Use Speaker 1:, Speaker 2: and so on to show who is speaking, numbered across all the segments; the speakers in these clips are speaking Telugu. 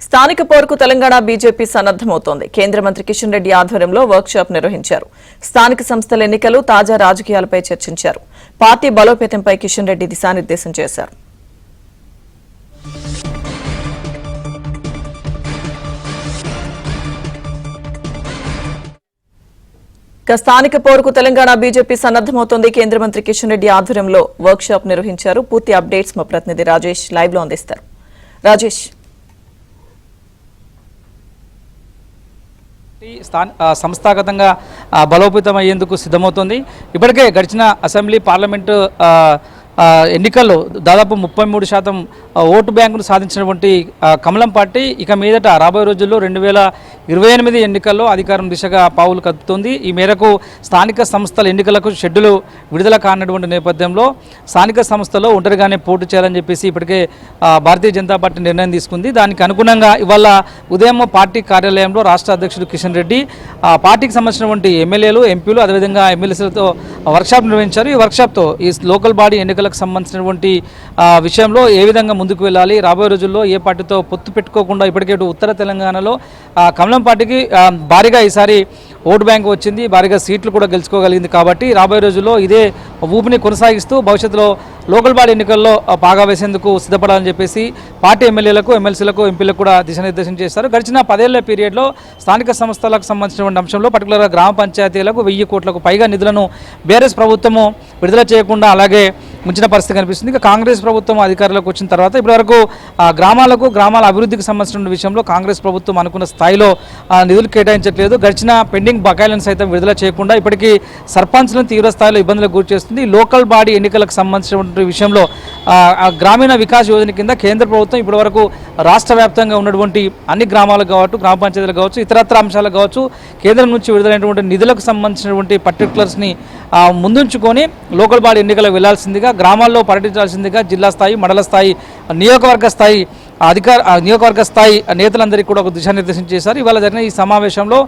Speaker 1: స్థానిక పోరుకు తెలంగాణ బీజేపీ సన్నద్దమవుతోంది. కేంద్ర మంత్రి కిషన్ రెడ్డి ఆధ్వర్యంలో వర్క్ షాప్ నిర్వహించారు. స్థానిక సంస్థల ఎన్నికలు, తాజా రాజకీయాలపై చర్చించారు. పార్టీ బలోపేతంపై కిషన్ రెడ్డి దిశానిర్దేశం చేశారు. స్థానిక పోరుకు తెలంగాణ బీజేపీ సన్నద్దమవుతోంది. కేంద్ర మంత్రి కిషన్ రెడ్డి ఆధ్వర్యంలో వర్క్ షాప్ నిర్వహించారు. పూర్తి అప్డేట్స్ మా ప్రతినిధి రాజేష్ లైవ్ లో అందిస్తారు. రాజేష్,
Speaker 2: సంస్థాగతంగా బలోపేతం అయ్యేందుకు సిద్ధమవుతోంది. ఇప్పటికే గడిచిన అసెంబ్లీ పార్లమెంటు ఎన్నికల్లో దాదాపు 33% ఓటు బ్యాంకును సాధించినటువంటి కమలం పార్టీ ఇక మీదట రాబోయే రోజుల్లో 2028 ఎన్నికల్లో అధికారం దిశగా పావులు కదుపుతోంది. ఈ మేరకు స్థానిక సంస్థల ఎన్నికలకు షెడ్యూల్ విడుదల కానటువంటి నేపథ్యంలో స్థానిక సంస్థలో ఒంటరిగానే పోటీ చేయాలని చెప్పేసి ఇప్పటికే భారతీయ జనతా పార్టీ నిర్ణయం తీసుకుంది. దానికి అనుగుణంగా ఇవాళ ఉదయం పార్టీ కార్యాలయంలో రాష్ట్ర అధ్యక్షుడు కిషన్ రెడ్డి పార్టీకి సంబంధించినటువంటి ఎమ్మెల్యేలు, ఎంపీలు, అదేవిధంగా ఎమ్మెల్యేలతో వర్క్షాప్ నిర్వహించారు. ఈ వర్క్షాప్తో ఈ లోకల్ బాడీ ఎన్నికలకు సంబంధించినటువంటి విషయంలో ఏ విధంగా ముందుకు వెళ్ళాలి, రాబోయే రోజుల్లో ఏ పార్టీతో పొత్తు పెట్టుకోకుండా ఇప్పటికే ఉత్తర తెలంగాణలో కమలం పార్టీకి భారీగా ఈసారి ఓటు బ్యాంకు వచ్చింది, భారీగా సీట్లు కూడా గెలుచుకోగలిగింది. కాబట్టి రాబోయే రోజుల్లో ఇదే ఊపిని కొనసాగిస్తూ భవిష్యత్తులో లోకల్ బాడీ ఎన్నికల్లో పాగా వేసేందుకు సిద్ధపడాలని చెప్పేసి పార్టీ ఎమ్మెల్యేలకు, ఎమ్మెల్సీలకు, ఎంపీలకు కూడా దిశానిర్దేశం చేశారు. గడిచిన 10 ఏళ్ల పీరియడ్లో స్థానిక సంస్థలకు సంబంధించినటువంటి అంశంలో పర్టికులర్గా గ్రామ పంచాయతీలకు 1000 కోట్లకు పైగా నిధులను బీఆర్ఎస్ ప్రభుత్వము విడుదల చేయకుండా అలాగే ఉంచిన పరిస్థితి కనిపిస్తుంది. ఇక కాంగ్రెస్ ప్రభుత్వం అధికారంలోకి వచ్చిన తర్వాత ఇప్పటివరకు గ్రామాల అభివృద్ధికి సంబంధించిన విషయంలో కాంగ్రెస్ ప్రభుత్వం అనుకున్న స్థాయిలో నిధులు కేటాయించట్లేదు. గడిచిన పెండింగ్ బకాయిలను సైతం విడుదల చేయకుండా ఇప్పటికీ సర్పంచ్లను తీవ్ర స్థాయిలో ఇబ్బందులకు గురి చేస్తుంది. లోకల్ బాడీ ఎన్నికలకు సంబంధించినటువంటి విషయంలో గ్రామీణ వికాస్ యోజన కింద కేంద్ర ప్రభుత్వం ఇప్పటివరకు రాష్ట్ర వ్యాప్తంగా ఉన్నటువంటి అన్ని గ్రామాలకు కావచ్చు, గ్రామ పంచాయతీలకు కావచ్చు, ఇతరత్ర అంశాలకు కావచ్చు, కేంద్రం నుంచి విడుదలైనటువంటి నిధులకు సంబంధించినటువంటి పర్టికులర్స్ని ముందుంచుకొని లోకల్ బాడీ ఎన్నికలకు వెళ్లాల్సిందిగా, గ్రామాల్లో పర్యటించాల్సిందిగా జిల్లా స్థాయి, మండల స్థాయి, నియోజకవర్గ స్థాయి నియోజకవర్గ స్థాయి నేతలందరికీ కూడా ఒక దిశానిర్దేశం చేశారు. ఇవాళ జరిగిన ఈ సమావేశంలో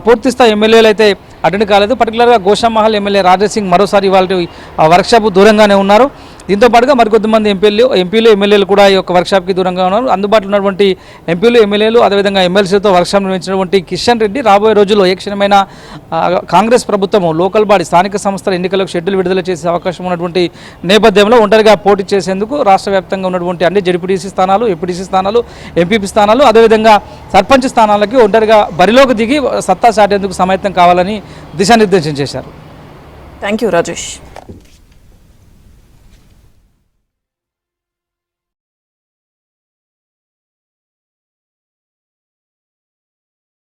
Speaker 2: పూర్తి స్థాయి ఎమ్మెల్యేలు అయితే అటెండ్ కాలేదు. పర్టికులర్గా గోషామహల్ ఎమ్మెల్యే రాజేష్ సింగ్ మరోసారి ఇవాళ వర్క్షాప్ దూరంగానే ఉన్నారు. దీంతో పాటుగా మరికొద్దిమంది ఎంపీలు, ఎమ్మెల్యేలు కూడా ఈ యొక్క వర్క్షాప్కి దూరంగా ఉన్నారు. అందుబాటులో ఉన్నటువంటి ఎంపీలు, ఎమ్మెల్యేలు, అదేవిధంగా ఎమ్మెల్సీలతో వర్క్షాప్ నిర్వహించినటువంటి కిషన్ రెడ్డి రాబోయే రోజుల్లో ఏ క్షణమైన కాంగ్రెస్ ప్రభుత్వం లోకల్ బాడీ స్థానిక సంస్థల ఎన్నికలకు షెడ్యూల్ విడుదల చేసే అవకాశం ఉన్నటువంటి నేపథ్యంలో ఒంటరిగా పోటీ చేసేందుకు రాష్ట్ర వ్యాప్తంగా ఉన్నటువంటి అన్ని జెడ్పీటీసీ స్థానాలు, ఎంపీటీసీ స్థానాలు, ఎంపీపీ స్థానాలు, అదేవిధంగా సర్పంచ్ స్థానాలకి ఒంటరిగా బరిలోకి దిగి సత్తా చాటేందుకు సమాయత్తం కావాలని దిశానిర్దేశం చేశారు.
Speaker 1: Thank you Rajesh.